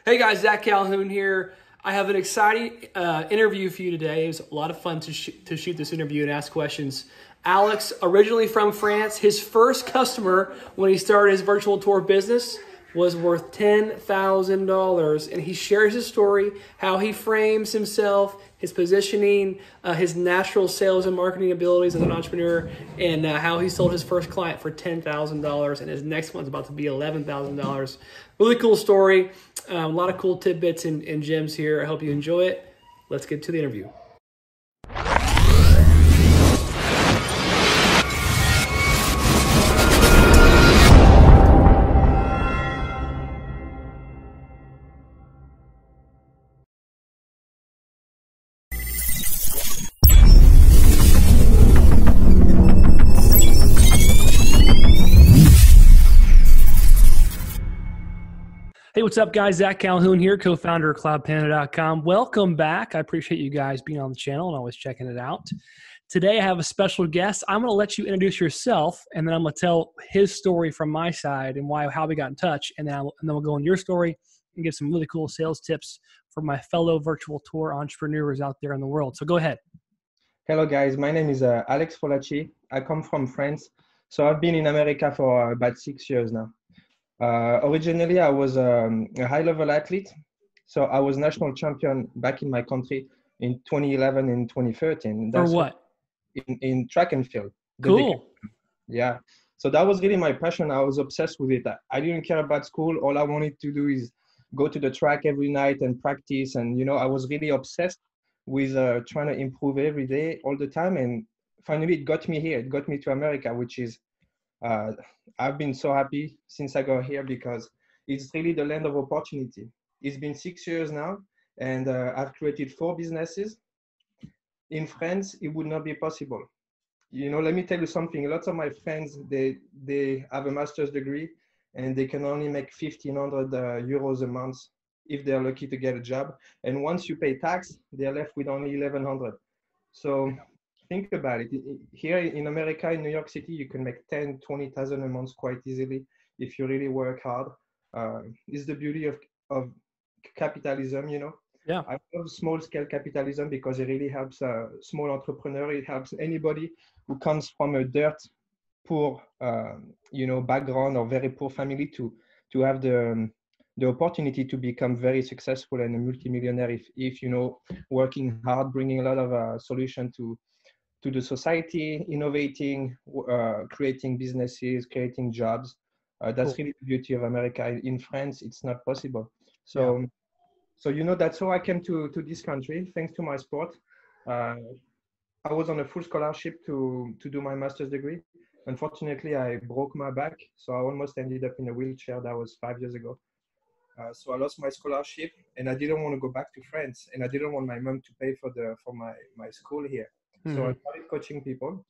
Hey guys, Zach Calhoun here. I have an exciting interview for you today. It was a lot of fun to shoot this interview and ask questions. Alex, originally from France, his first customer when he started his virtual tour business was worth $10,000. And he shares his story, how he frames himself, his positioning, his natural sales and marketing abilities as an entrepreneur, and how he sold his first client for $10,000. And his next one's about to be $11,000. Really cool story. A lot of cool tidbits and gems here. I hope you enjoy it. Let's get to the interview. Hey, what's up, guys? Zach Calhoun here, co-founder of CloudPanda.com. Welcome back. I appreciate you guys being on the channel and always checking it out. Today, I have a special guest. I'm going to let you introduce yourself, and then I'm going to tell his story from my side and how we got in touch. And then we'll go on your story and give some really cool sales tips for my fellow virtual tour entrepreneurs out there in the world. So go ahead. Hello, guys. My name is Alex Folacci. I come from France. So I've been in America for about 6 years now. Originally, I was a high-level athlete. So I was national champion back in my country in 2011 and 2013. For what? In track and field. Cool. Yeah. So that was really my passion. I was obsessed with it. I didn't care about school. All I wanted to do is go to the track every night and practice. And, I was really obsessed with trying to improve every day, all the time. And finally, it got me here. It got me to America, which is I've been so happy since I got here because it's really the land of opportunity. It's been 6 years now, and I've created 4 businesses. In France, it would not be possible. Let me tell you something. Lots of my friends, they have a master's degree, and they can only make 1,500 euros a month if they're lucky to get a job. And once you pay tax, they're left with only 1,100. So think about it. Here in America, in New York City, you can make 10, 20,000 a month quite easily if you really work hard. It's the beauty of capitalism, Yeah. I love small-scale capitalism because it really helps a small entrepreneur. It helps anybody who comes from a dirt poor, background or very poor family to have the opportunity to become very successful and a multimillionaire if working hard, bringing a lot of solution to the society, innovating, creating businesses, creating jobs. That's really the beauty of America. In France, it's not possible. So, that's how I came to this country, thanks to my sport. I was on a full scholarship to do my master's degree. Unfortunately, I broke my back, so I almost ended up in a wheelchair. That was 5 years ago. So I lost my scholarship, and I didn't want to go back to France, and I didn't want my mom to pay for my school here. So I started coaching people.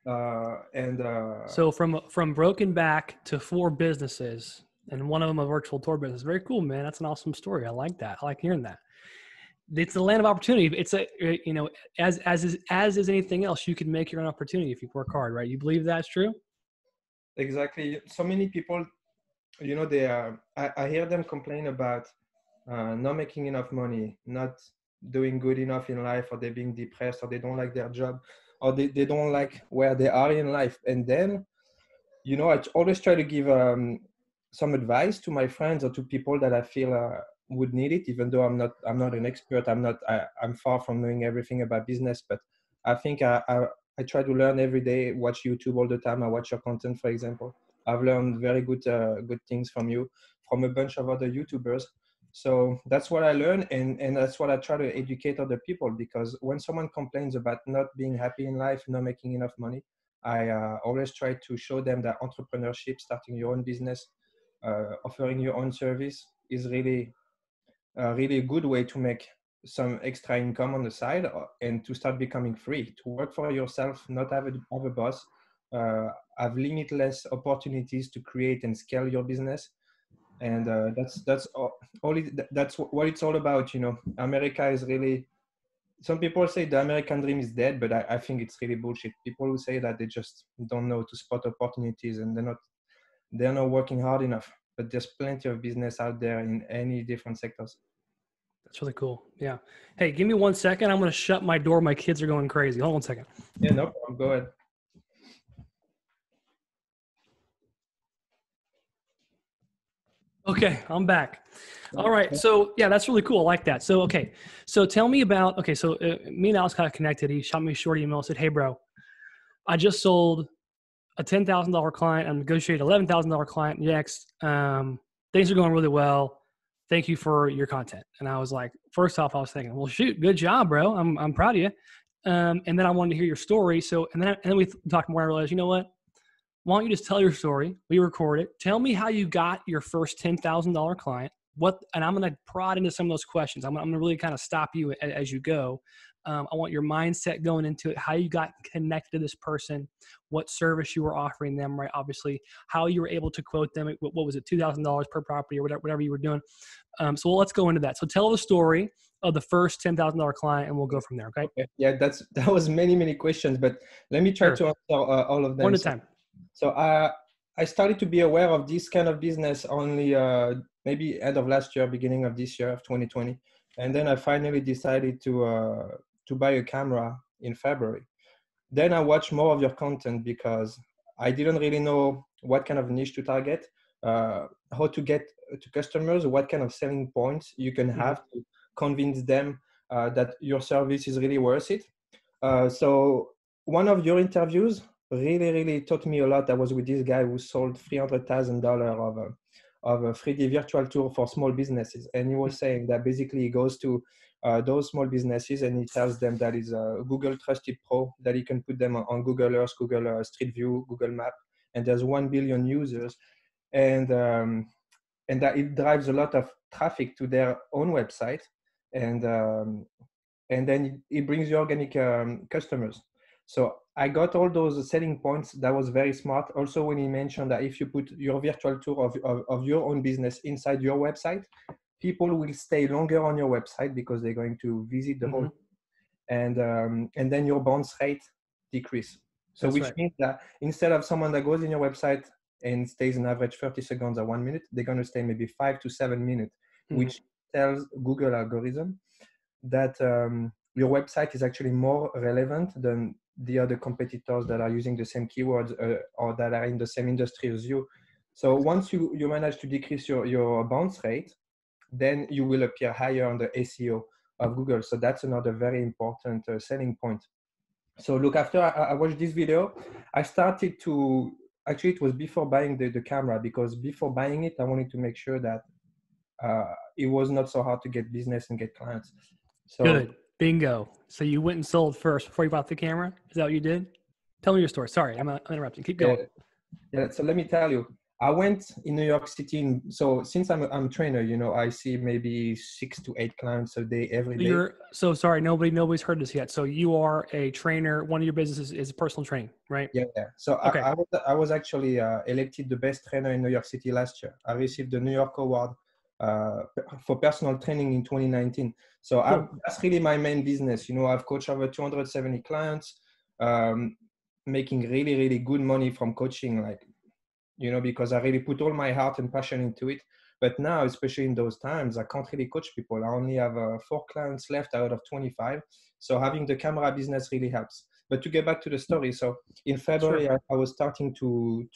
So from broken back to 4 businesses, and one of them a virtual tour business. Very cool, man. That's an awesome story. I like that. I like hearing that. It's the land of opportunity. It's as is anything else, you can make your own opportunity if you work hard, right? You believe that's true? Exactly. So many people, I hear them complain about not making enough money, not doing good enough in life, or they're being depressed, or they don't like their job, or they don't like where they are in life. And then, I always try to give some advice to my friends or to people that I feel would need it, even though I'm not an expert. I'm far from knowing everything about business, but I think I try to learn every day, watch YouTube all the time. I watch your content, for example. I've learned very good things from you, from a bunch of other YouTubers. So that's what I learn, and that's what I try to educate other people, because when someone complains about not being happy in life, not making enough money, I always try to show them that entrepreneurship, starting your own business, offering your own service is really a good way to make some extra income on the side and to start becoming free, to work for yourself, not have a boss, have limitless opportunities to create and scale your business. And that's what it's all about. America is really, some people say the American dream is dead, but I think it's really bullshit. People who say that, they just don't know to spot opportunities, and they're not working hard enough. but there's plenty of business out there in any different sectors. That's really cool. Yeah. Hey, give me 1 second. I'm going to shut my door. My kids are going crazy. Hold on 1 second. Yeah, no problem. Go ahead. Okay, I'm back. All right. So yeah, that's really cool. I like that. So, okay. So tell me about, okay. So me and Alex got connected. He shot me a short email, said, "Hey bro, I just sold a $10,000 client. I'm negotiating $11,000 client next. Things are going really well. Thank you for your content." And I was like, first off, I was thinking, well, shoot, good job, bro. I'm proud of you. And then I wanted to hear your story. So, and then we talked more. I realized, you know what? Why don't you just tell your story? We record it. Tell me how you got your first $10,000 client. And I'm going to prod into some of those questions. I'm going to really kind of stop you as you go. I want your mindset going into it, how you got connected to this person, what service you were offering them, right? Obviously, how you were able to quote them. What was it, $2,000 per property or whatever you were doing. So let's go into that. So tell the story of the first $10,000 client, and we'll go from there. Okay? Yeah, that was many questions, but let me try to answer all of them. One at a time. So I started to be aware of this kind of business only maybe end of last year, beginning of this year, of 2020, and then I finally decided to buy a camera in February. Then I watched more of your content because I didn't really know what kind of niche to target, how to get to customers, what kind of selling points you can have to convince them that your service is really worth it. So one of your interviews really taught me a lot. I was with this guy who sold $300,000 of a 3D virtual tour for small businesses. And he was saying that basically he goes to those small businesses and he tells them that is a Google Trusted Pro, that he can put them on Google Earth, Google Street View, Google Map, and there's 1 billion users. And that it drives a lot of traffic to their own website. And then it brings you organic customers. So I got all those selling points. That was very smart. Also, when he mentioned that if you put your virtual tour of your own business inside your website, people will stay longer on your website because they're going to visit the whole, and then your bounce rate decrease. So That's which right. means that instead of someone that goes in your website and stays an average 30 seconds or 1 minute, they're going to stay maybe 5 to 7 minutes, which tells Google algorithm that your website is actually more relevant than the other competitors that are using the same keywords or that are in the same industry as you. So once you manage to decrease your bounce rate, then you will appear higher on the SEO of Google. So that's another very important selling point. So look, after I watched this video, I started to, actually it was before buying the camera, because before buying it, I wanted to make sure that it was not so hard to get business and get clients. So, good. Bingo. So you went and sold first before you bought the camera? Is that what you did? Tell me your story. Sorry, I'm interrupting. Keep going. Yeah. So let me tell you, I went in New York City. So since I'm a trainer, I see maybe 6 to 8 clients a day every day. So sorry, nobody's heard this yet. So you are a trainer. One of your businesses is personal training, right? Yeah. So okay. I was actually elected the best trainer in New York City last year. I received the New York Award for personal training in 2019. So cool. That's really my main business. I've coached over 270 clients, making really good money from coaching, because I really put all my heart and passion into it. But now, especially in those times, I can't really coach people. I only have 4 clients left out of 25. So having the camera business really helps. But to get back to the story, so in February, sure. I was starting to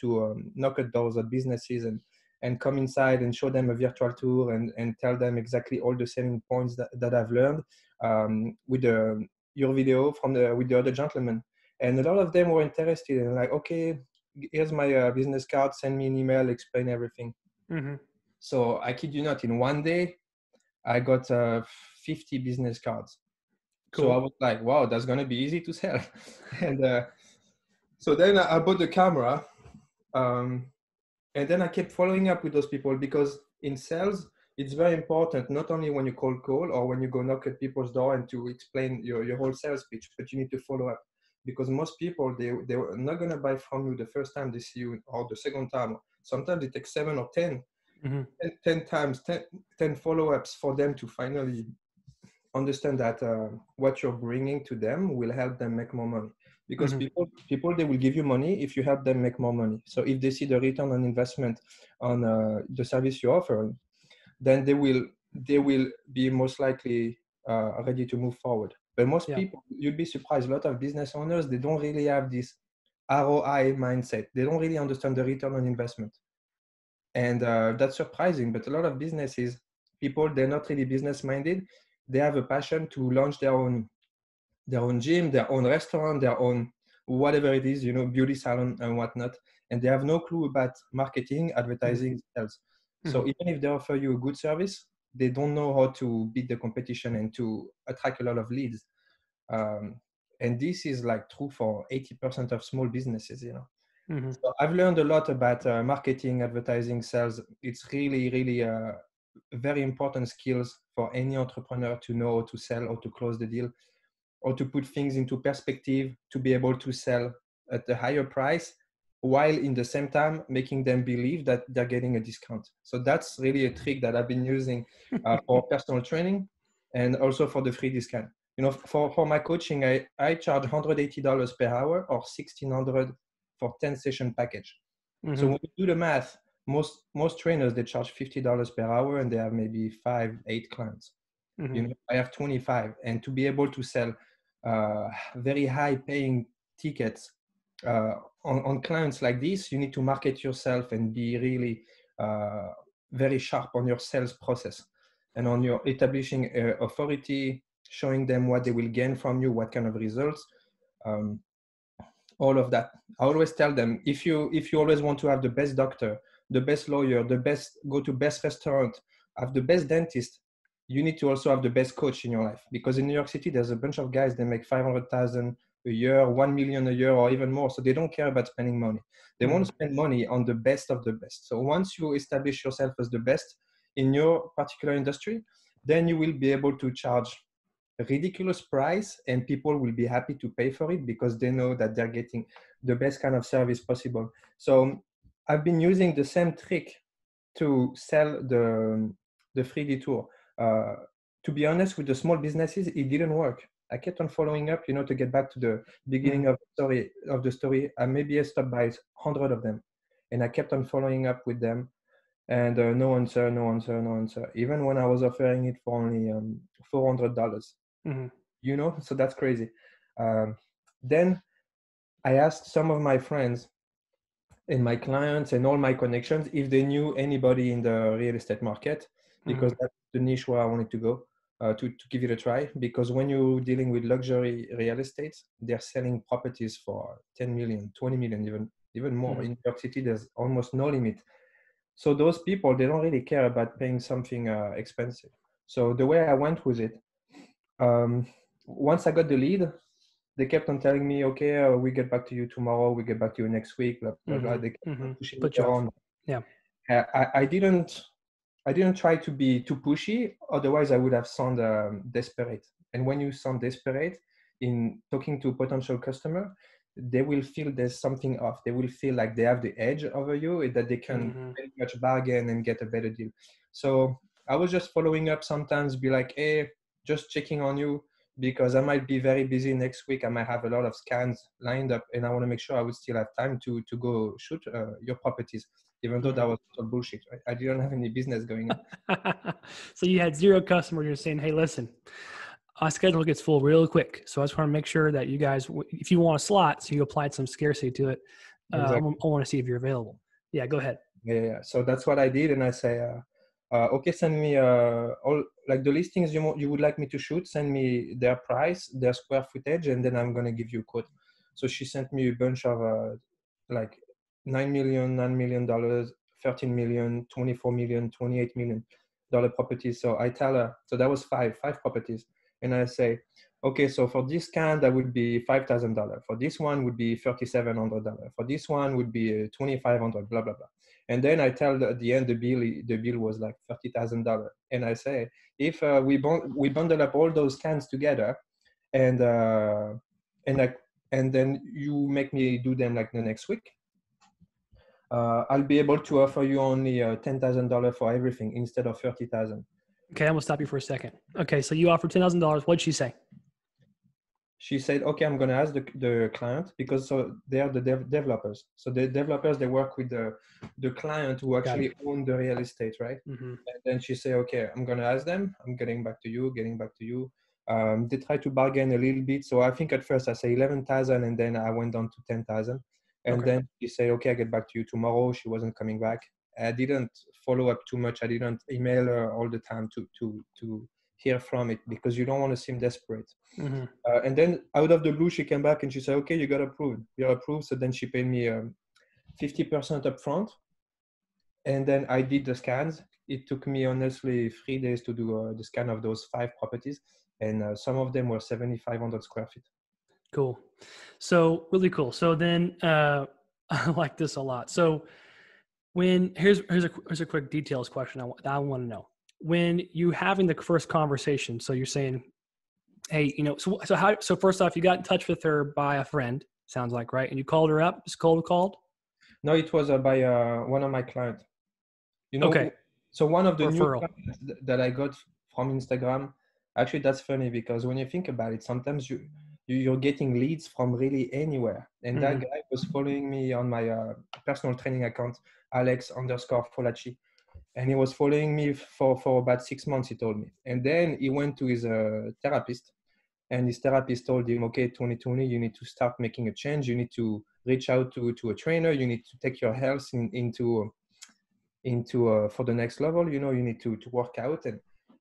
knock at doors at businesses and come inside and show them a virtual tour and tell them exactly all the selling points that I've learned with your video with the other gentleman. And a lot of them were interested and like, okay, here's my business card, send me an email, explain everything. So I kid you not, in one day, I got 50 business cards. Cool. So I was like, wow, that's going to be easy to sell. And so then I bought the camera. And then I kept following up with those people, because in sales, it's very important, not only when you cold call or when you go knock at people's door and to explain your whole sales pitch, but you need to follow up. Because most people, they're not going to buy from you the first time they see you or the second time. Sometimes it takes 7 or 10, 10 times, 10 follow-ups for them to finally understand that what you're bringing to them will help them make more money. because people they will give you money if you help them make more money. So if they see the return on investment on the service you offer, then they will be most likely ready to move forward. But most people, you'd be surprised, a lot of business owners, they don't really have this ROI mindset. They don't really understand the return on investment. And that's surprising, but a lot of businesses, people, they're not really business minded. They have a passion to launch their own gym, their own restaurant, their own whatever it is, beauty salon and whatnot. And they have no clue about marketing, advertising, sales. So even if they offer you a good service, they don't know how to beat the competition and to attract a lot of leads. And this is like true for 80% of small businesses, So I've learned a lot about marketing, advertising, sales. It's really, really very important skills for any entrepreneur to know how to sell or to close the deal, or to put things into perspective, to be able to sell at a higher price, while in the same time making them believe that they're getting a discount. So that's really a trick that I've been using for personal training and also for the free discount. For my coaching, I charge $180 per hour or $1,600 for 10 session package. So when you do the math, most trainers, they charge $50 per hour and they have maybe 5-8 clients. I have 25, and to be able to sell very high paying tickets on clients like this, you need to market yourself and be really very sharp on your sales process and on your establishing authority, showing them what they will gain from you, what kind of results, all of that. I always tell them, if you always want to have the best doctor, the best lawyer, go to best restaurant, have the best dentist, you need to also have the best coach in your life. Because in New York City, there's a bunch of guys that make 500,000 a year, 1 million a year, or even more. So they don't care about spending money. They want to spend money on the best of the best. So once you establish yourself as the best in your particular industry, then you will be able to charge a ridiculous price, and people will be happy to pay for it because they know that they're getting the best kind of service possible. So I've been using the same trick to sell the free detour. To be honest, with the small businesses, it didn't work. I kept on following up, to get back to the beginning of the story. Maybe I stopped by 100 of them, and I kept on following up with them, and no answer. Even when I was offering it for only $400, so that's crazy. Then I asked some of my friends and my clients and all my connections if they knew anybody in the real estate market, because that's the niche where I wanted to go. To give it a try, because when you're dealing with luxury real estate, they're selling properties for 10 million, 20 million, even more. In New York City, there's almost no limit. So those people, they don't really care about paying something expensive. So the way I went with it, once I got the lead, they kept on telling me, okay, we get back to you tomorrow, we get back to you next week, blah, blah, blah. They kept on pushing me around. Yeah. I didn't try to be too pushy, otherwise I would have sounded desperate. And when you sound desperate in talking to a potential customer, they will feel there's something off. They will feel like they have the edge over you, that they can very much bargain and get a better deal. So I was just following up, sometimes be like, hey, just checking on you, because I might be very busy next week. I might have a lot of scans lined up, and I want to make sure I would still have time to go shoot your properties. Even though that was total bullshit, right? I didn't have any business going on. So you had 0 customers. You're saying, hey, listen, our schedule gets full real quick. So I just want to make sure that you guys, if you want a slot, so you applied some scarcity to it, exactly. I want to see if you're available. Yeah, go ahead. Yeah. So that's what I did. And I say, okay, send me all like the listings you would like me to shoot. Send me their price, their square footage, and then I'm going to give you a quote. So she sent me a bunch of like $9 million, $13 million, $24 million, $28 million properties. So I tell her, so that was five properties. And I say, okay, so for this kind, that would be $5,000. For this one would be $3,700. For this one would be $2,500, blah, blah, blah. And then I tell at the end, the bill was like $30,000. And I say, if we bundle up all those cans together and then you make me do them like the next week, I'll be able to offer you only $10,000 for everything instead of $30,000. Okay, I'm gonna stop you for a second. Okay, so you offered $10,000. What'd she say? she said, okay, I'm going to ask the client, because so they are the developers. So the developers, they work with the client who Got actually it. own the real estate, right? Mm-hmm. And then she said, okay, I'm going to ask them. I'm getting back to you, getting back to you. They try to bargain a little bit. So I think at first I say 11,000, and then I went down to 10,000. And Okay. then she said, okay, I'll get back to you tomorrow. She wasn't coming back. I didn't follow up too much. I didn't email her all the time to hear from it, because you don't want to seem desperate. Mm-hmm. And then out of the blue, she came back and she said, okay, you got approved. You're approved. So then she paid me 50% upfront. And then I did the scans. It took me honestly 3 days to do the scan of those 5 properties. And some of them were 7,500 square feet. Cool. So really cool. So then I like this a lot. So when here's a quick details question I want to know. When you having the first conversation, so you're saying, hey, so first off, you got in touch with her by a friend, sounds like, right? And you called her up, just called? No, it was by one of my clients. Okay. So one of the new Referral. clients that I got from Instagram, actually that's funny, because when you think about it, sometimes you're getting leads from really anywhere. And that guy was following me on my personal training account, Alex_Folacci. And he was following me for about 6 months, he told me. And then he went to his therapist, and his therapist told him, okay, 2020, you need to start making a change. You need to reach out to a trainer. You need to take your health into for the next level. You need to work out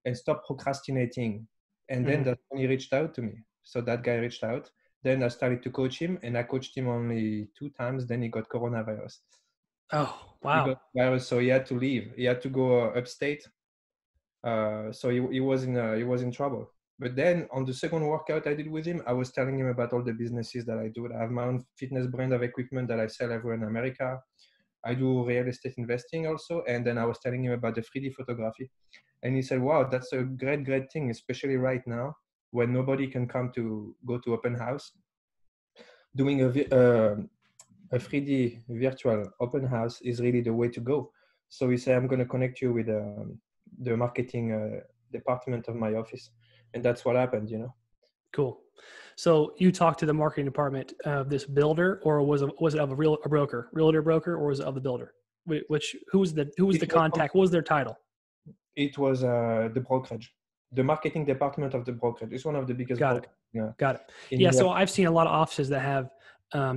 and stop procrastinating. And then that's when he reached out to me. So that guy reached out. Then I started to coach him, and I coached him only 2 times. Then he got coronavirus. Oh, wow. He got virus, so he had to leave. He had to go upstate. So he was in trouble. But then on the second workout I did with him, I was telling him about all the businesses that I do. I have my own fitness brand of equipment that I sell everywhere in America. I do real estate investing also. And then I was telling him about the 3D photography. And he said, wow, that's a great thing, especially right now when nobody can come to go to open house. Doing a 3D virtual open house is really the way to go. So he said, I'm going to connect you with the marketing department of my office. And that's what happened, Cool. So you talked to the marketing department of this builder, or was it of a realtor broker, or was it of the builder? Who was the contact? What was their title? It was the brokerage, the marketing department of the brokerage. It's one of the biggest brokerages. Got it. Yeah. So I've seen a lot of offices that have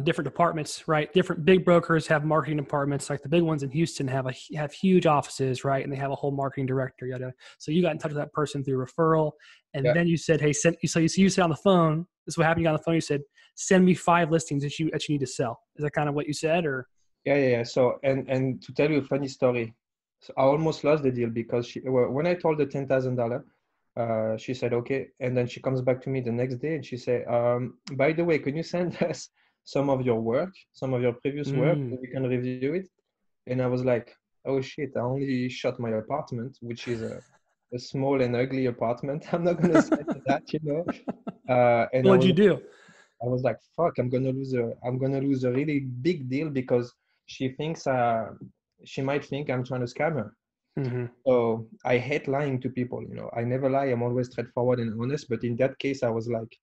different departments, right? Different big brokers have marketing departments. Like the big ones in Houston have huge offices, right? And they have a whole marketing director. Yada. So you got in touch with that person through referral, and then you said, "Hey, you said on the phone. This is what happened. You got on the phone. You said, send me 5 listings that you need to sell." Is that kind of what you said, or? Yeah. So and to tell you a funny story, so I almost lost the deal because when I told her $10,000, she said okay, and then she comes back to me the next day and she said, by the way, can you send us some of your work, some of your previous work, so we can review it? And I was like, oh shit, I only shot my apartment, which is a small and ugly apartment. I'm not gonna say that, And What would you do? I was like, fuck, I'm gonna lose a really big deal because she might think I'm trying to scam her. So I hate lying to people. I never lie. I'm always straightforward and honest. But in that case, I was like,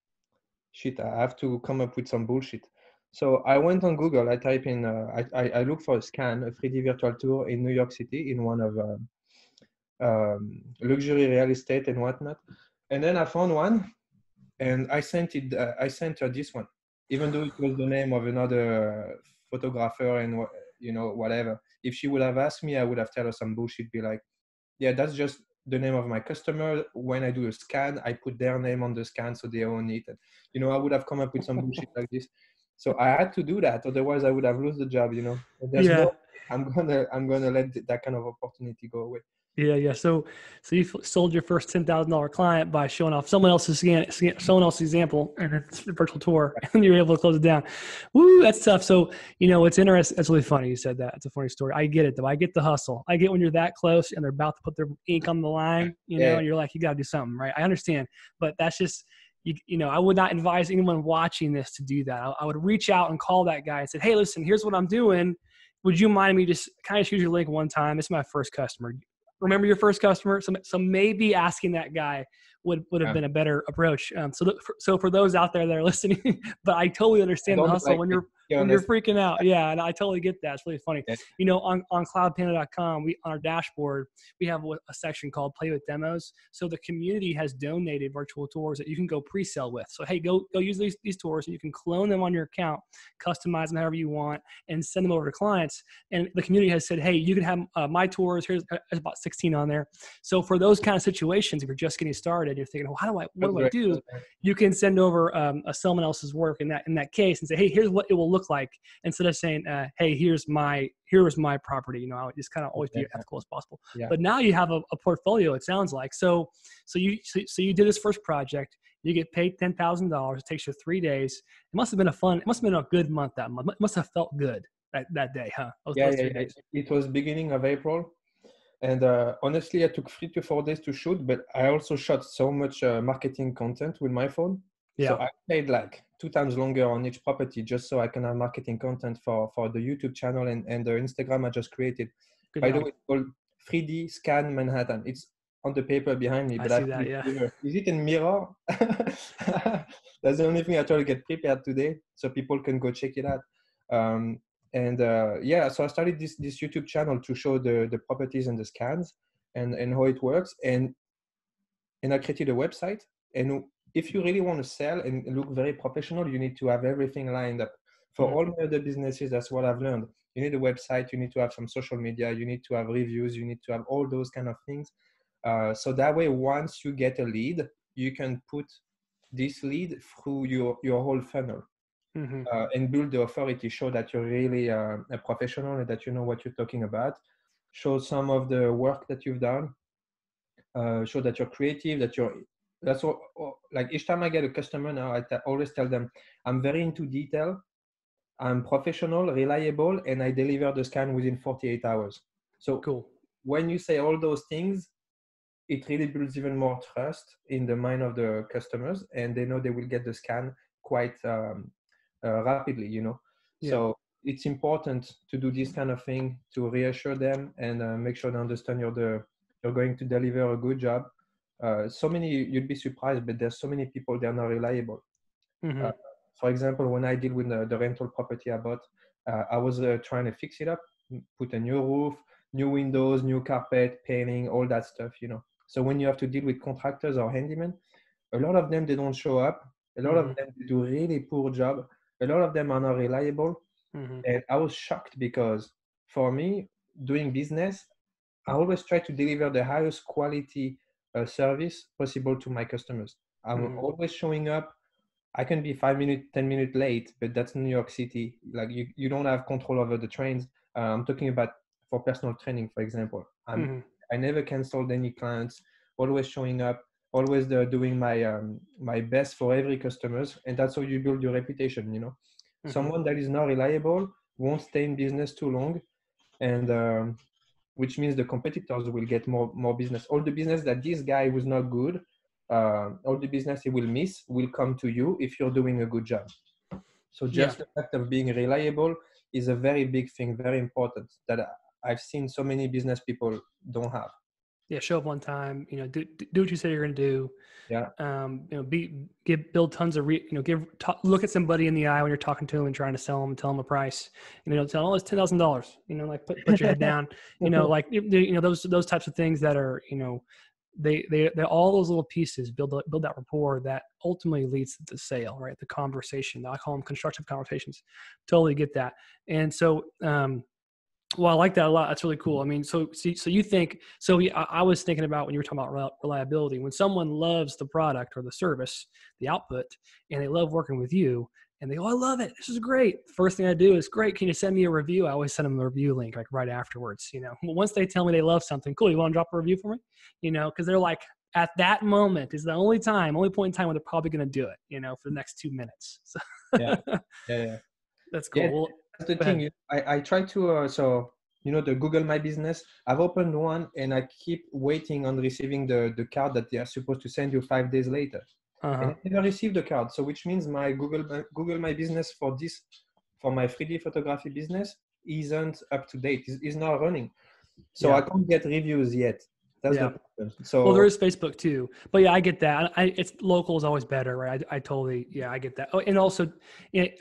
shit, I have to come up with some bullshit. So I went on Google. I type in, I look for a 3D virtual tour in New York City in one of luxury real estate and whatnot. And then I found one, and I sent her this one, even though it was the name of another photographer and whatever. If she would have asked me, I would have told her some bullshit, be like, yeah, that's just the name of my customer. When I do a scan, I put their name on the scan so they own it. And, I would have come up with some bullshit like this. So I had to do that, otherwise I would have lost the job. There's I'm gonna let that kind of opportunity go away. Yeah. So you sold your first $10,000 client by showing off someone else's example and it's the virtual tour, and you're able to close it down. Woo, that's tough. So it's interesting. That's really funny. You said that. It's a funny story. I get it though. I get the hustle. I get when you're that close and they're about to put their ink on the line. And you're like, you got to do something, right? I understand, but that's just I would not advise anyone watching this to do that. I would reach out and call that guy and say, hey, listen, here's what I'm doing. Would you mind me just kind of shoot your link one time? It's my first customer. remember your first customer. So maybe asking that guy would have been a better approach. So for those out there that are listening, but I totally understand the hustle when you're freaking out. Yeah, and I totally get that. It's really funny. Yeah. You know, on cloudpanda.com, on our dashboard, we have a section called Play with Demos. So the community has donated virtual tours that you can go pre-sell with. So hey, go use these tours, and you can clone them on your account, customize them however you want, and send them over to clients. And the community has said, hey, you can have my tours. There's about 16 on there. So for those kind of situations, if you're just getting started, you're thinking, well, what do I do? You can send over someone else's work in that case and say, hey, here's what it will look like, instead of saying, hey, here's my property. You know, I would just kind of always be ethical as possible. Yeah. But now you have a portfolio, it sounds like. So you did this first project. You get paid $10,000. It takes you 3 days. It must have been a good month that month. It must have felt good that day, huh? Those 3 days. It was beginning of April. And honestly, I took 3 to 4 days to shoot, but I also shot so much marketing content with my phone. Yeah. So I paid like 2 times longer on each property just so I can have marketing content for the YouTube channel and the Instagram I just created. Good By job. The way, it's called 3D Scan Manhattan. It's on the paper behind me, but I see that, yeah. Is it in mirror? That's the only thing I try to get prepared today so people can go check it out. So I started this YouTube channel to show the properties and the scans and how it works. And I created a website. And if you really want to sell and look very professional, you need to have everything lined up. For all my other businesses, that's what I've learned. You need a website, you need to have some social media, you need to have reviews, you need to have all those kind of things. So that way, once you get a lead, you can put this lead through your whole funnel. Mm-hmm. And build the authority, show that you're really a professional and that you know what you're talking about. Show some of the work that you've done. Show that you're creative, that's what, like each time I get a customer now, I always tell them, I'm very into detail, I'm professional, reliable, and I deliver the scan within 48 hours. So cool. When you say all those things, it really builds even more trust in the mind of the customers, and they know they will get the scan quite rapidly, you know. Yeah. So it's important to do this kind of thing to reassure them and make sure they understand you're going to deliver a good job. You'd be surprised, but there's so many people that are not reliable. Mm-hmm. For example, when I deal with the rental property I bought, I was trying to fix it up, put a new roof, new windows, new carpet, painting, all that stuff, you know. So when you have to deal with contractors or handymen, a lot of them, they don't show up. A lot of them do really poor job. A lot of them are not reliable. Mm-hmm. And I was shocked because for me, doing business, I always try to deliver the highest quality service possible to my customers. I'm always showing up. I can be 5 minutes, 10 minutes late, but that's New York City. Like you don't have control over the trains. I'm talking about for personal training, for example. I never canceled any clients, always showing up, always doing my best for every customers. And that's how you build your reputation, you know. Mm-hmm. Someone that is not reliable won't stay in business too long. And which means the competitors will get more business. All the business that this guy was not good, all the business he will miss will come to you if you're doing a good job. So just the fact of being reliable is a very big thing, very important, that I've seen so many business people don't have. Yeah, show up on time. You know, do what you say you're going to do. Yeah. You know, build tons of look at somebody in the eye when you're talking to them and trying to sell them, tell them a price. You know, tell them, oh, it's $10,000. You know, like put your head down. You know, like those types of things that are, you know, they all those little pieces build that rapport that ultimately leads to the sale, right? The conversation. I call them constructive conversations. Totally get that. And so, well, I like that a lot. That's really cool. I mean, so you think, I was thinking about when you were talking about reliability, when someone loves the product or the service, the output, and they love working with you and they go, I love it. This is great. First thing I do is, great. Can you send me a review? I always send them a review link like right afterwards, you know. Once they tell me they love something, cool. You want to drop a review for me? You know, cause they're like, at that moment is the only point in time when they're probably going to do it, you know, for the next 2 minutes. So yeah. That's cool. Yeah, well, that's the thing. I try to, the Google My Business, I've opened one and I keep waiting on receiving the card that they are supposed to send you 5 days later. And I never received the card. So which means my Google My Business for my 3D photography business isn't up to date. It's not running. So I can't get reviews yet. That's Yeah. the problem. Well, there So is Facebook too, but yeah, I get that. It's local is always better, right? I totally, yeah, I get that. Oh, and also,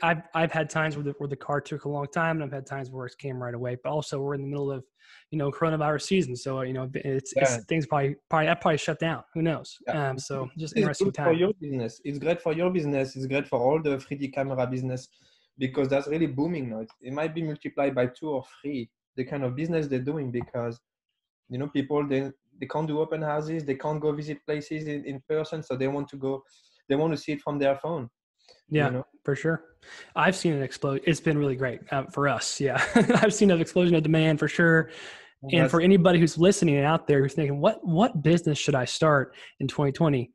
I've had times where the car took a long time, and I've had times where it came right away. But also, we're in the middle of, coronavirus season, so it's yeah, things probably shut down. Who knows? yeah. So just It's interesting good for time. your business. It's great for your business. It's great for all the 3D camera business because that's really booming now. It might be multiplied by 2 or 3 the kind of business they're doing because people they can't do open houses, they can't go visit places in person, so they want to see it from their phone. Yeah, for sure. I've seen it explode. It's been really great for us. Yeah, I've seen an explosion of demand for sure. And That's for anybody who's listening out there who's thinking, what business should I start in 2020?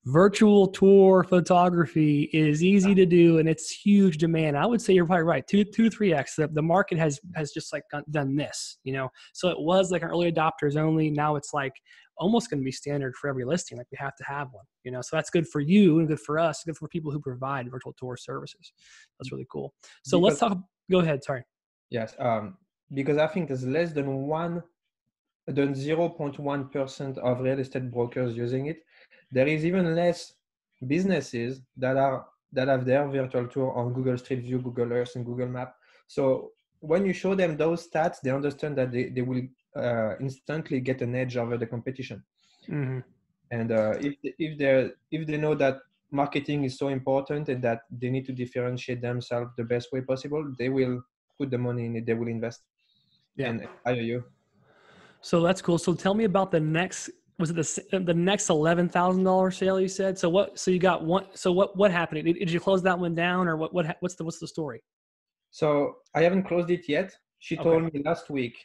Virtual tour photography is easy to do and it's huge demand. I would say you're probably right. Two to 3x. The market has just like done this, So it was like an early adopters only. Now it's like almost going to be standard for every listing. Like we have to have one, So that's good for you and good for us, good for people who provide virtual tour services. That's really cool. So let's because talk. Go ahead. Sorry. yes, because I think there's less than 0.1% of real estate brokers using it. There is even less businesses that have their virtual tour on Google Street View, Google Earth, and Google Map. So when you show them those stats, they understand that they will instantly get an edge over the competition. Mm-hmm. And if they know that marketing is so important and that they need to differentiate themselves the best way possible, they will put the money in it. They will invest and hire you. So that's cool. So tell me about the next. Was it the next $11,000 sale you said? So what? So you got one. So what happened? Did you close that one down, or what's the story? So I haven't closed it yet. She Okay. told me last week.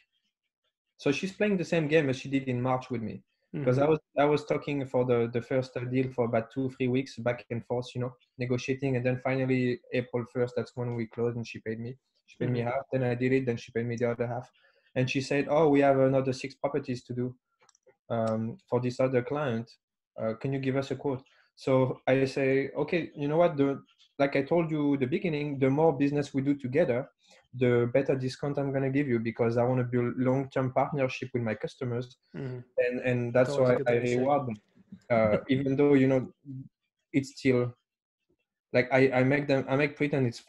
So she's playing the same game as she did in March with me. Because Mm-hmm. I was talking for the first deal for about 2-3 weeks back and forth, negotiating, and then finally April 1st, that's when we closed, and she paid me. She paid me Mm-hmm. half. Then I did it. Then she paid me the other half, and she said, "Oh, we have another 6 properties to do for this other client. Can you give us a quote?" So I say, "Okay, you know what? Like I told you the beginning, the more business we do together, the better discount I'm going to give you because I want to build long-term partnership with my customers." Mm-hmm. And That's that's always a why good I thing to say. reward them. Even though, it's still like I make pretend it's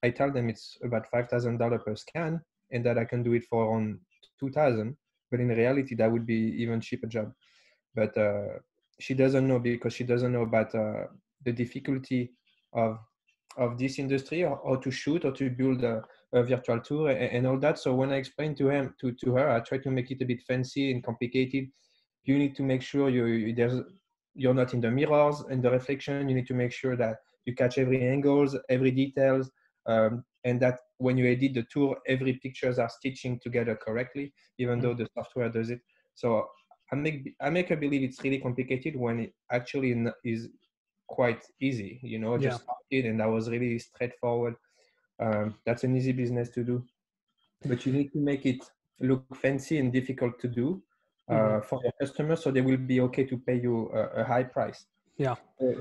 I tell them it's about $5,000 per scan and that I can do it for on 2,000. But in reality, that would be even cheaper job. But she doesn't know because she doesn't know about the difficulty of this industry or how to shoot or to build a virtual tour and all that. So when I explained to her, I try to make it a bit fancy and complicated. You need to make sure you're not in the mirrors and the reflection. You need to make sure that you catch every angles, every details, and that when you edit the tour, every pictures are stitching together correctly, even though the software does it. So I make her believe it's really complicated when it actually is quite easy, Yeah. just started and that was really straightforward. That's an easy business to do, but you need to make it look fancy and difficult to do Mm-hmm. for your customers so they will be okay to pay you a high price. Yeah. So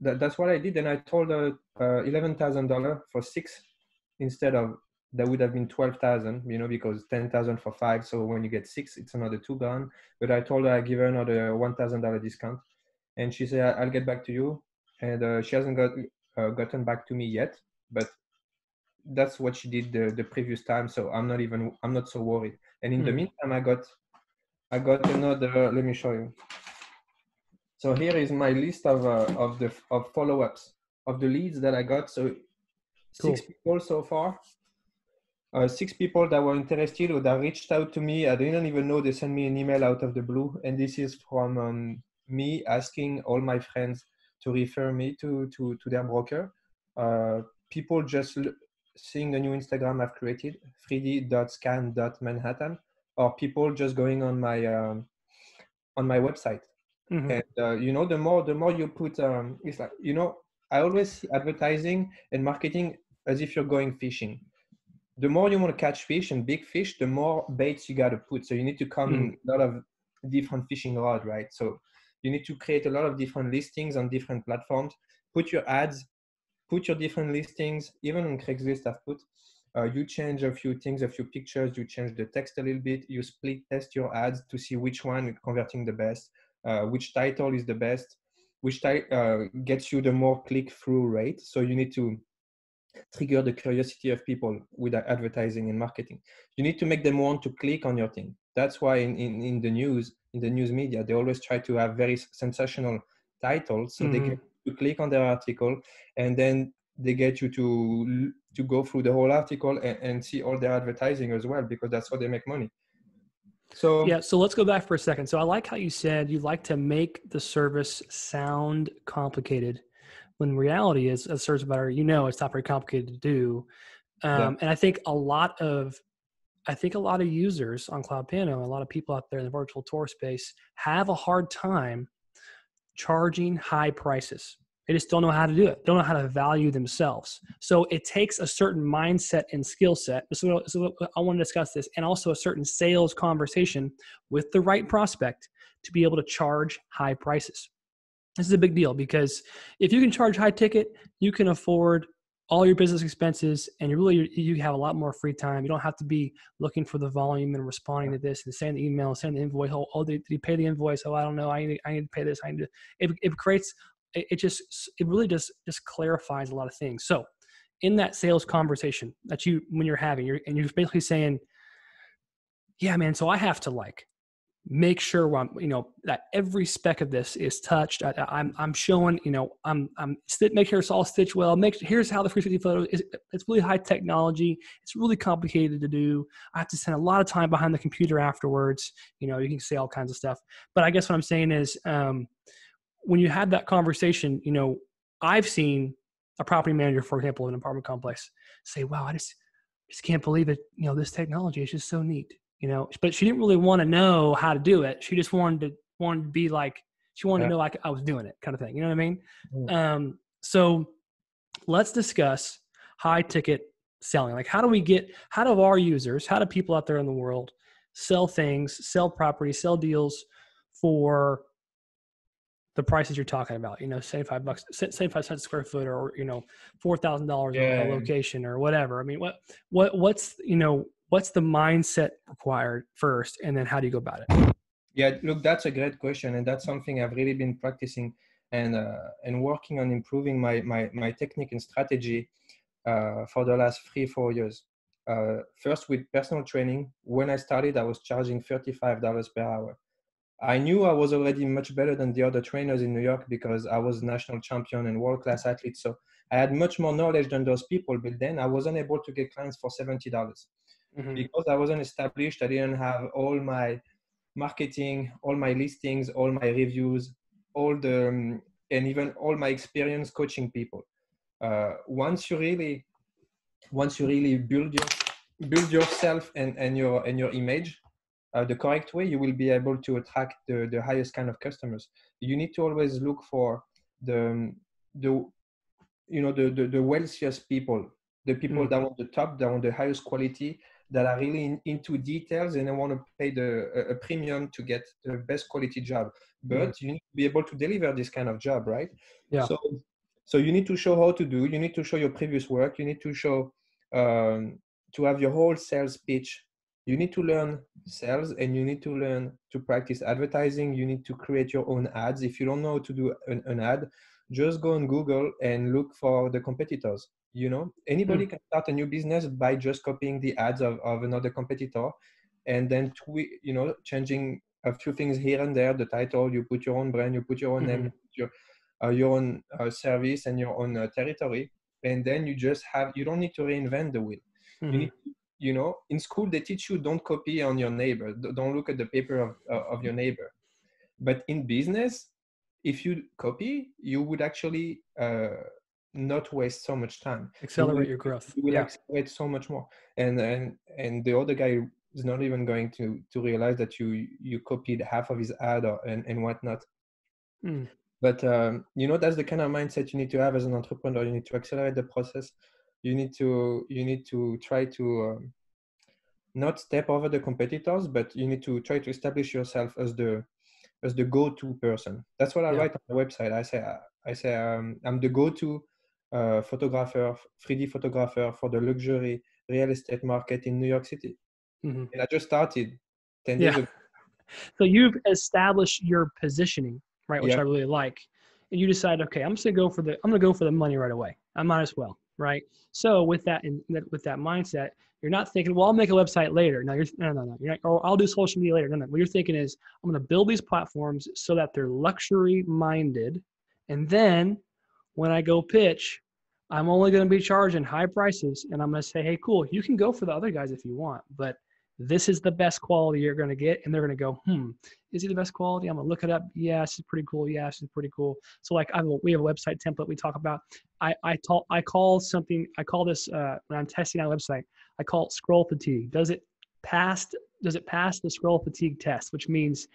that's what I did. And I told her $11,000 for 6 instead of that would have been 12,000, because 10,000 for 5. So when you get 6, it's another 2 gone. But I told her I give her another $1,000 discount. And she said, I'll get back to you. And she hasn't gotten back to me yet, but that's what she did the previous time. So I'm not so worried. And in the Mm-hmm. meantime, I got another, let me show you. So here is my list of follow-ups of the leads that I got. So Cool. 6 people so far. 6 people that were interested or that reached out to me. I didn't even know they sent me an email out of the blue. And this is from me asking all my friends to refer me to their broker. People just seeing a new Instagram I've created, 3d.scan.manhattan, or people just going on my website. Mm-hmm. And the more you put, it's like, I always see advertising and marketing as if you're going fishing. The more you want to catch fish and big fish, the more baits you got to put. So you need to come in a lot of different fishing rods, right? So you need to create a lot of different listings on different platforms, put your ads, put your different listings, even on Craigslist I've put. You change a few things, a few pictures, you change the text a little bit, you split test your ads to see which one is converting the best, which title is the best, which gets you the more click-through rate. So you need to trigger the curiosity of people with advertising and marketing. You need to make them want to click on your thing. That's why in the news media, they always try to have very sensational titles so they get you to click on their article, and then they get you to go through the whole article and see all their advertising as well, because that's how they make money. So yeah, so let's go back for a second. So I like how you said you like to make the service sound complicated, when reality is, as a service provider, it's not very complicated to do. yeah, And I think a lot of users on Cloud Piano, a lot of people out there in the virtual tour space have a hard time charging high prices. They just don't know how to do it. Don't know how to value themselves. So it takes a certain mindset and skill set. So I want to discuss this, and also a certain sales conversation with the right prospect to be able to charge high prices. This is a big deal, because if you can charge high ticket, you can afford all your business expenses, and you have a lot more free time. You don't have to be looking for the volume and responding to this and sending the email, sending the invoice. Oh, did he pay the invoice? Oh, I don't know. I need to pay this. It creates, it really just clarifies a lot of things. So in that sales conversation that when you're having, you're basically saying, yeah, man, so I have to make sure that every speck of this is touched. I'm showing, make sure it's all stitched well. Here's how the 360 photo is. It's really high technology. It's really complicated to do. I have to spend a lot of time behind the computer afterwards. You can say all kinds of stuff. But I guess what I'm saying is, when you have that conversation, I've seen a property manager, for example, of an apartment complex say, wow, I just can't believe it. This technology is just so neat. But she didn't really want to know how to do it. She just wanted to be like, she wanted to know like I was doing it, kind of thing. You know what I mean? Mm. So let's discuss high ticket selling. Like, how do our users, how do people out there in the world sell things, sell property, sell deals for the prices you're talking about? $75, 75 cents a square foot, or $4,000 a location, or whatever. I mean, what's the mindset required first, and then how do you go about it? Yeah, look, that's a great question, and that's something I've really been practicing and working on improving my technique and strategy for the last 3-4 years. First, with personal training. When I started, I was charging $35 per hour. I knew I was already much better than the other trainers in New York because I was national champion and world-class athlete. So I had much more knowledge than those people, but then I wasn't able to get clients for $70 because I wasn't established. I didn't have all my marketing, all my listings, all my reviews, and even all my experience coaching people. Once you really build yourself and your image the correct way, you will be able to attract the highest kind of customers. You need to always look for the the wealthiest people, the people that want the top, that want the highest quality, that are really into details, and they want to pay a premium to get the best quality job. But you need to be able to deliver this kind of job, right? Yeah. So you need to show how to do. You need to show your previous work. You need to show to have your whole sales pitch. You need to learn sales, and you need to learn to practice advertising. You need to create your own ads. If you don't know how to do an ad, just go on Google and look for the competitors. Anybody can start a new business by just copying the ads of another competitor, and then changing a few things here and there. The title, you put your own brand, you put your own name, your own service and your own territory, and then you don't need to reinvent the wheel. You need to, in school they teach you don't copy on your neighbor, don't look at the paper of your neighbor. But in business, if you copy, you would actually not waste so much time. Accelerate your growth. You will accelerate so much more. And the other guy is not even going to realize that you copied half of his ad and whatnot. But that's the kind of mindset you need to have as an entrepreneur. You need to accelerate the process. You need to try to not step over the competitors, but you need to try to establish yourself as the go-to person. That's what I write on the website. I say I'm the go-to photographer, 3D photographer for the luxury real estate market in New York City. Mm-hmm. And I just started 10 days Yeah. ago. So you've established your positioning, right? Which Yeah. I really like. And you decide, okay, I'm gonna go for the money right away. I might as well, right? So with that with that mindset, you're not thinking, well, I'll make a website later. No, no. You're not, or I'll do social media later. No. What you're thinking is, I'm gonna build these platforms so that they're luxury minded, and then when I go pitch, I'm only gonna be charging high prices, and I'm gonna say, hey, cool, you can go for the other guys if you want, but this is the best quality you're going to get. And they're going to go, is he the best quality? I'm going to look it up. Yeah, this is pretty cool. Yeah, this is pretty cool. So like we have a website template we talk about. I call this when I'm testing our website, I call it scroll fatigue. Does it pass the scroll fatigue test? Which means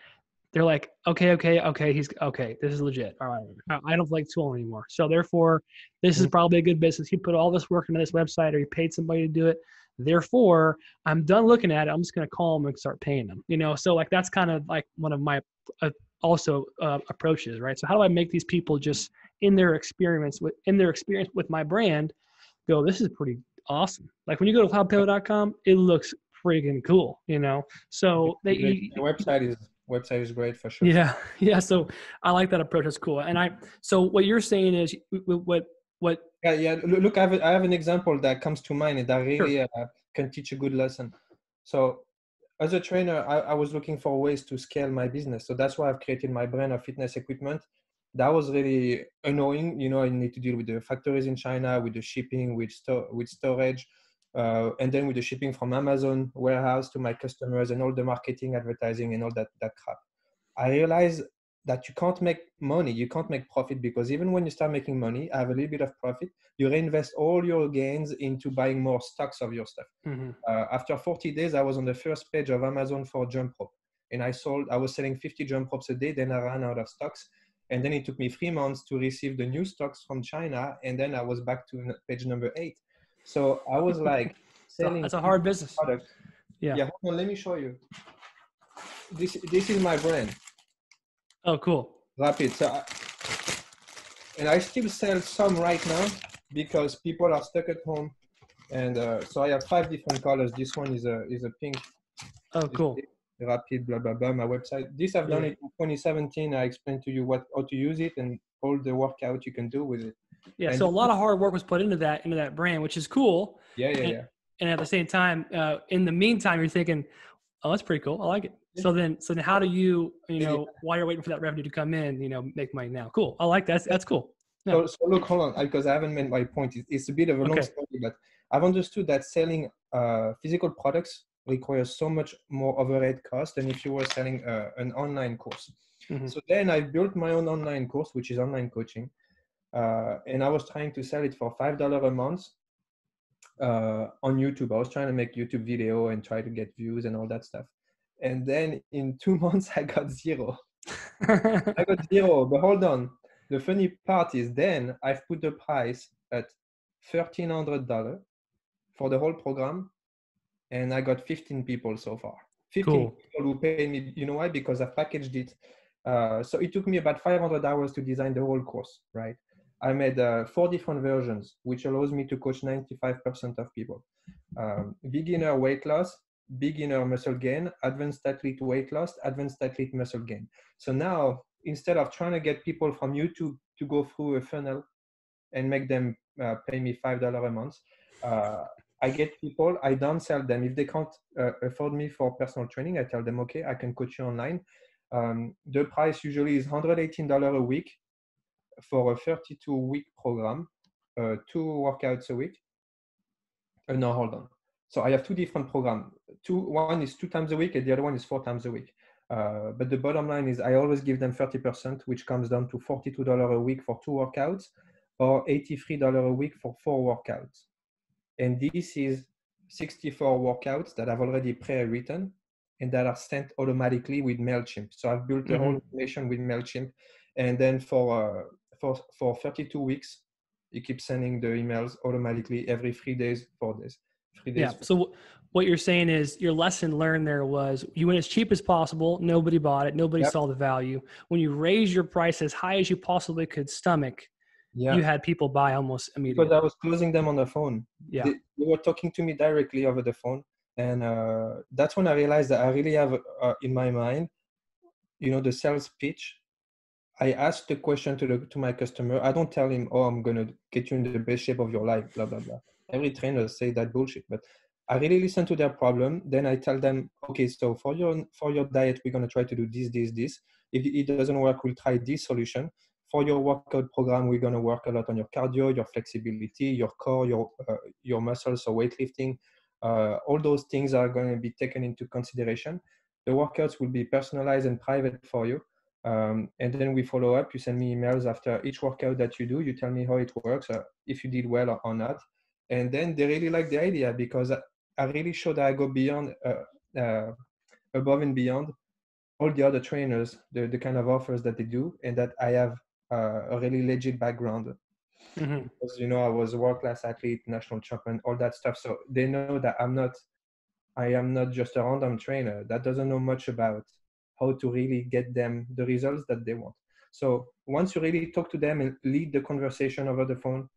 they're like, okay, this is legit. All right, I don't like tool anymore. So therefore, this is probably a good business. He put all this work into this website, or he paid somebody to do it. Therefore, I'm done looking at it. I'm just going to call them and start paying them. So like that's kind of like one of my approaches, right? So how do I make these people just in their experience with my brand go, this is pretty awesome. Like when you go to cloudpillow.com, it looks freaking cool, So The website is great for sure. Yeah. So I like that approach. That's cool. So what you're saying is what. Yeah. Look, I have an example that comes to mind and that really can teach a good lesson. So as a trainer, I was looking for ways to scale my business. So that's why I've created my brand of fitness equipment. That was really annoying. I need to deal with the factories in China, with the shipping, with storage, and then with the shipping from Amazon warehouse to my customers and all the marketing, advertising, and all that crap. I realized that you can't make money, you can't make profit, because even when you start making money, have a little bit of profit, you reinvest all your gains into buying more stocks of your stuff. Mm-hmm. After 40 days, I was on the first page of Amazon for jump rope, and I was selling 50 jump ropes a day. Then I ran out of stocks, and then it took me 3 months to receive the new stocks from China, and then I was back to page number 8. So I was like selling. That's a hard business. Products. Yeah. Hold on, let me show you. This is my brand. Oh, cool. Rapid. And I still sell some right now because people are stuck at home. And so I have 5 different colors. This one is a pink. Oh, cool. Rapid, blah, blah, blah, my website. This I've done it in 2017. I explained to you how to use it and all the workout you can do with it. Yeah, and so a lot of hard work was put into that brand, which is cool. Yeah. And at the same time, in the meantime, you're thinking, oh, that's pretty cool. I like it. So then how do you while you're waiting for that revenue to come in, make money now? Cool. I like that. That's cool. Yeah. So look, hold on, because I haven't made my point. It's a bit of a long story, but I've understood that selling physical products requires so much more overhead cost than if you were selling an online course. Mm-hmm. So then I built my own online course, which is online coaching. And I was trying to sell it for $5 a month on YouTube. I was trying to make YouTube video and try to get views and all that stuff. And then in 2 months, I got zero. But hold on. The funny part is then I've put the price at $1,300 for the whole program. And I got 15 people so far. 15 people who pay me. You know why? Because I've packaged it. So it took me about 500 hours to design the whole course, right? I made 4 different versions, which allows me to coach 95% of people. Beginner weight loss, beginner muscle gain, advanced athlete weight loss, advanced athlete muscle gain. So now, instead of trying to get people from YouTube to go through a funnel and make them pay me $5 a month, I get people, I don't sell them. If they can't afford me for personal training, I tell them, okay, I can coach you online. The price usually is $118 a week for a 32-week program, 2 workouts a week. No, hold on. So I have 2 different programs. One is 2 times a week and the other one is 4 times a week. But the bottom line is I always give them 30%, which comes down to $42 a week for 2 workouts or $83 a week for 4 workouts. And this is 64 workouts that I've already pre-written and that are sent automatically with MailChimp. So I've built a whole automation with MailChimp. And then for 32 weeks, you keep sending the emails automatically every 3 days, 4 days. 3 days. Yeah. So what you're saying is your lesson learned there was you went as cheap as possible. Nobody bought it. Nobody saw the value. When you raise your price as high as you possibly could stomach, Yeah. you had people buy almost Because immediately. I was closing them on the phone. Yeah. They were talking to me directly over the phone. And that's when I realized that I really have in my mind, the sales pitch. I ask the question to my customer. I don't tell him, "Oh, I'm gonna get you in the best shape of your life," blah blah blah. Every trainer say that bullshit, but I really listen to their problem. Then I tell them, "Okay, so for your diet, we're gonna try to do this. If it doesn't work, we'll try this solution. For your workout program, we're gonna work a lot on your cardio, your flexibility, your core, your muscles, so weightlifting. All those things are going to be taken into consideration. The workouts will be personalized and private for you." And then we follow up. You send me emails after each workout that you do. You tell me how it works, if you did well or not. And then they really like the idea because I really show that I go beyond, above and beyond all the other trainers, the kind of offers that they do, and that I have a really legit background. Mm-hmm. Because, I was a world-class athlete, national champion, all that stuff. So they know that I am not just a random trainer that doesn't know much about how to really get them the results that they want. So once you really talk to them and lead the conversation over the phone,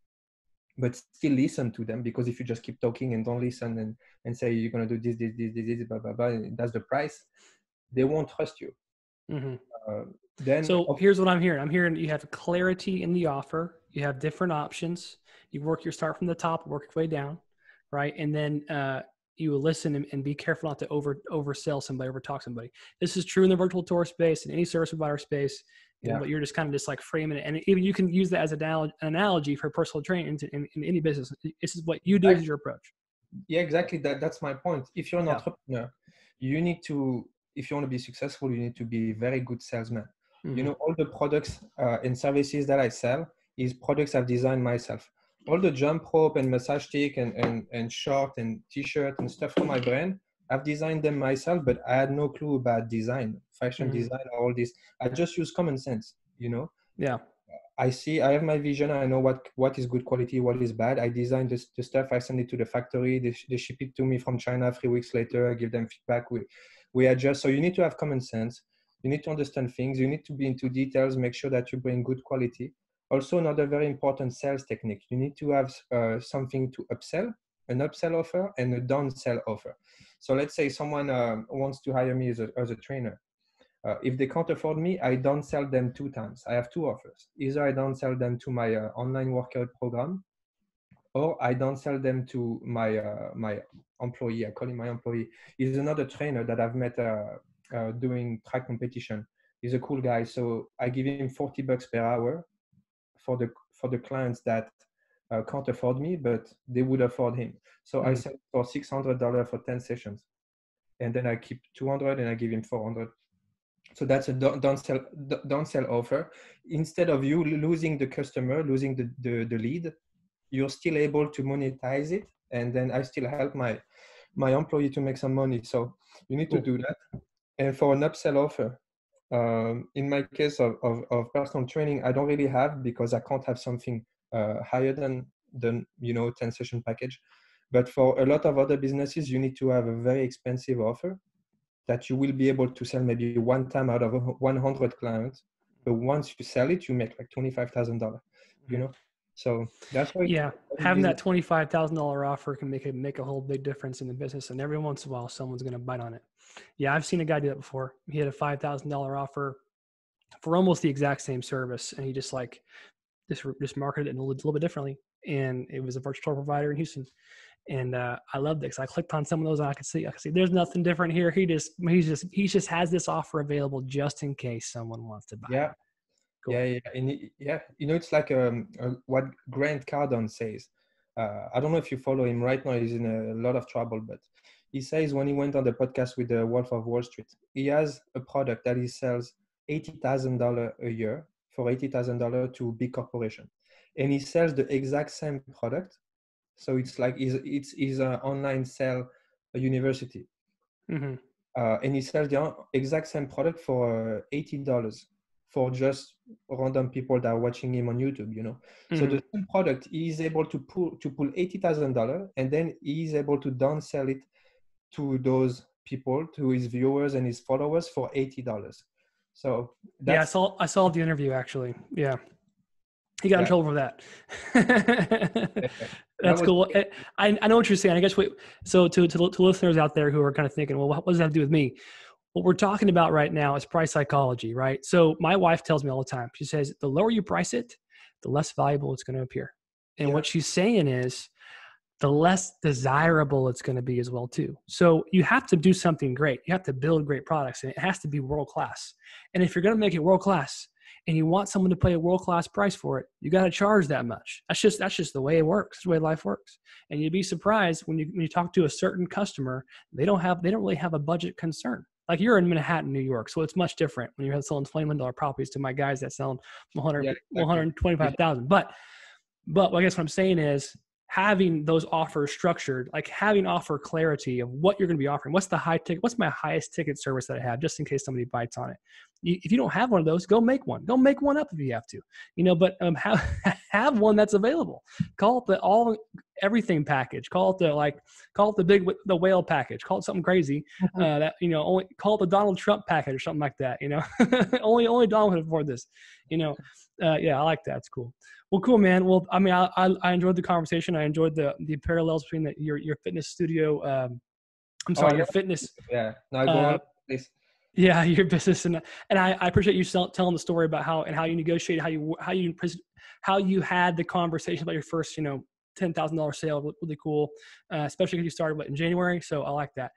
but still listen to them, because if you just keep talking and don't listen and say you're going to do this, blah, blah, blah, and that's the price, they won't trust you. Mm-hmm. Then, So here's what I'm hearing. I'm hearing you have clarity in the offer. You have different options. You start from the top, work your way down, right? And then you will listen and be careful not to oversell somebody, overtalk somebody. This is true in the virtual tour space and any service provider space. Yeah. But you're just kind of just like framing it, and even you can use that as an analogy for personal training in any business. This is what you do. This is your approach. Yeah, exactly. That's my point. If you're an Yeah. entrepreneur, you need to, if you want to be successful, you need to be a very good salesman. Mm-hmm. All the products and services that I sell is products I've designed myself. All the jump rope and massage stick and short and t-shirt and stuff for my brand, I've designed them myself, but I had no clue about design, fashion Mm-hmm. design, all this. I just use common sense. Yeah. I have my vision. I know what is good quality, what is bad. I design the stuff. I send it to the factory. They ship it to me from China 3 weeks later. I give them feedback. We adjust. So you need to have common sense. You need to understand things. You need to be into details. Make sure that you bring good quality. Also, another very important sales technique. You need to have something to upsell, an upsell offer and a downsell offer. So let's say someone wants to hire me as a trainer. If they can't afford me, I don't sell them 2 times. I have 2 offers. Either I don't sell them to my online workout program, or I don't sell them to my employee. I call him my employee. He's another trainer that I've met doing track competition. He's a cool guy. So I give him $40 per hour for the clients that can't afford me, but they would afford him. So I sell for $600 for 10 sessions. And then I keep 200 and I give him 400. So that's a downsell offer. Instead of you losing the customer, losing the lead, you're still able to monetize it. And then I still help my employee to make some money. So you need to do that. And for an upsell offer, in my case of personal training, I don't really have, because I can't have something higher than 10 session package. But for a lot of other businesses, you need to have a very expensive offer that you will be able to sell maybe one time out of 100 clients. But once you sell it, you make like $25,000, So that's why. Yeah, having that $25,000 offer can make a whole big difference in the business, and every once in a while, someone's going to bite on it. Yeah, I've seen a guy do that before. He had a $5,000 offer for almost the exact same service, and he just marketed it a little bit differently. And it was a virtual tour provider in Houston, and I loved it because I clicked on some of those, and I could see there's nothing different here. He just has this offer available just in case someone wants to buy. Yeah. It. Cool. Yeah. It's like what Grant Cardone says. I don't know if you follow him right now. He's in a lot of trouble, but he says when he went on the podcast with the Wolf of Wall Street, he has a product that he sells $80,000 a year for $80,000 to big corporation, and he sells the exact same product. So it's like it's an online sell a university, Mm-hmm. And he sells the exact same product for $80 for just random people that are watching him on YouTube. So the same product, he is able to pull $80,000, and then he is able to downsell it to those people, to his viewers and his followers, for $80. So I saw the interview actually. Yeah. He got in Yeah. trouble for that. That That's was cool. I know what you're saying. I guess so to listeners out there who are kind of thinking, well, what does that have to do with me? What we're talking about right now is price psychology, right? So my wife tells me all the time, she says, the lower you price it, the less valuable it's going to appear. And yeah. what she's saying is the less desirable it's going to be as well too. So you have to do something great. You have to build great products, and it has to be world class. And if you're going to make it world class and you want someone to pay a world class price for it, you got to charge that much. That's just the way it works. That's the way life works. And you'd be surprised when you talk to a certain customer, they don't really have a budget concern. Like you're in Manhattan, New York, so it's much different when you're selling $20 million properties to my guys that sell 125,000. But I guess what I'm saying is having those offers structured, like having offer clarity of what you're going to be offering. What's my highest ticket service that I have, just in case somebody bites on it. If you don't have one of those, go make one. Go make one up if you have to, but have one that's available. Call it the everything package. Call it the whale package. Call it something crazy. Only call it the Donald Trump package or something like that. Only Donald can afford this. Yeah, I like that. It's cool. Well, cool, man. Well, I mean, I enjoyed the conversation. I enjoyed the parallels between your fitness studio. Your fitness. Yeah. No, go on, please. Yeah, your business, and I appreciate you telling the story about how you negotiated, how you had the conversation about your first $10,000 sale. Really cool, especially because you started in January. So I like that.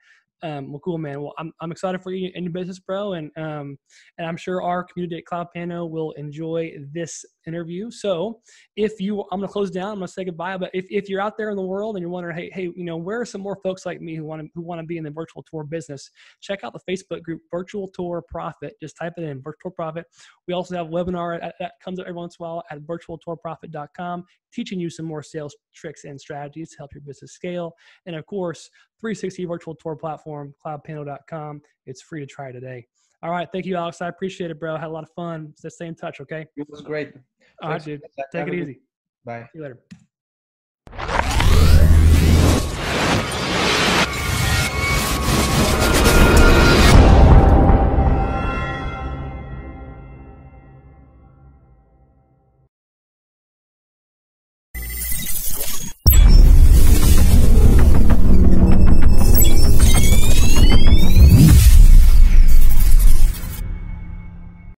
Well, cool, man. Well, I'm excited for you and your business, bro, and I'm sure our community at Cloud Pano will enjoy this interview. So, I'm going to close down. I'm going to say goodbye. But if you're out there in the world and you're wondering, hey, where are some more folks like me who want to be in the virtual tour business? Check out the Facebook group Virtual Tour Profit. Just type it in, Virtual Profit. We also have a webinar that comes up every once in a while at virtualtourprofit.com, teaching you some more sales tricks and strategies to help your business scale. And of course, 360 virtual tour platform, cloudpano.com. It's free to try today. All right. Thank you, Alex. I appreciate it, bro. I had a lot of fun. Let's stay in touch. Okay. It was great. All right, dude. Take it easy. Bye. See you later.